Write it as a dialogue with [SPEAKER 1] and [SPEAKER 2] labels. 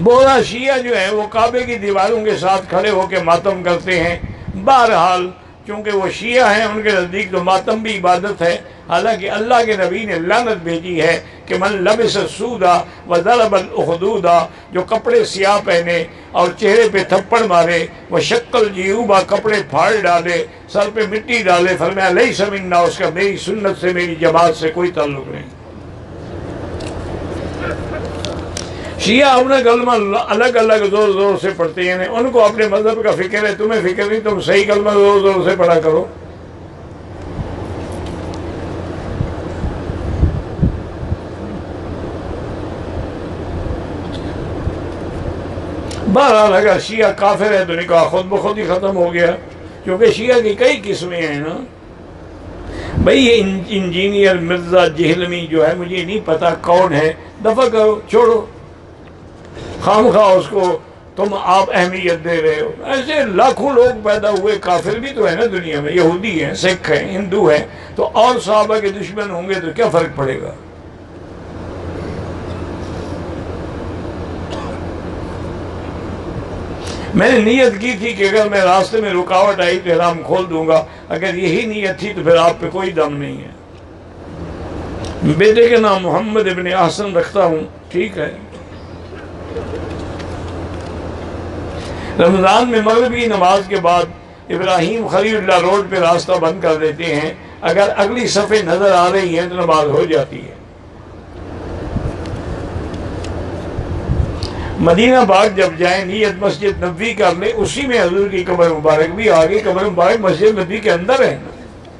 [SPEAKER 1] بوڑھا شیعہ جو ہے وہ کعبے کی دیواروں کے ساتھ کھڑے ہو کے ماتم کرتے ہیں۔ بہرحال چونکہ وہ شیعہ ہیں، ان کے نزدیک تو ماتم بھی عبادت ہے، حالانکہ اللہ کے نبی نے لعنت بھیجی ہے کہ من لبس السودا وضرب الاخدودا، جو کپڑے سیاہ پہنے اور چہرے پہ تھپڑ مارے، وہ شکل جیوبا، کپڑے پھاڑ ڈالے، سر پہ مٹی ڈالے، فرمایا لیس منا، اس کا میری سنت سے، میری جماعت سے کوئی تعلق نہیں۔ شیعہ اپنا کلمہ الگ الگ زور زور سے پڑھتے ہیں، ان کو اپنے مذہب کا فکر ہے، تمہیں فکر نہیں، تم صحیح کلمہ زور زور سے پڑھا کرو۔ بہرحال اگر شیعہ کافر ہے تو نکاح خود بخود ہی ختم ہو گیا، کیونکہ شیعہ کی کئی قسمیں ہیں نا بھئی۔ یہ انجینئر مرزا جہلمی جو ہے، مجھے نہیں پتا کون ہے، دفع کرو، چھوڑو، خام خواہ اس کو تم آپ اہمیت دے رہے ہو۔ ایسے لاکھوں لوگ پیدا ہوئے، کافر بھی تو ہے نا دنیا میں، یہودی ہیں، سکھ ہیں، ہندو ہیں، تو اور صحابہ کے دشمن ہوں گے تو کیا فرق پڑے گا؟ میں نے نیت کی تھی کہ اگر میں راستے میں رکاوٹ آئی تو احرام کھول دوں گا، اگر یہی نیت تھی تو پھر آپ پہ کوئی دم نہیں ہے۔ بیٹے کے نام محمد ابن احسن رکھتا ہوں، ٹھیک ہے۔ رمضان میں مغربی نماز کے بعد ابراہیم خلیل اللہ روڈ پہ راستہ بند کر دیتے ہیں، اگر اگلی صفیں نظر آ رہی ہیں تو نماز ہو جاتی ہے۔ مدینہ پاک جب جائیں نیت مسجد نبوی کر لیں، اسی میں حضور کی قبر مبارک بھی آگے، قبر مبارک مسجد نبوی کے اندر ہے۔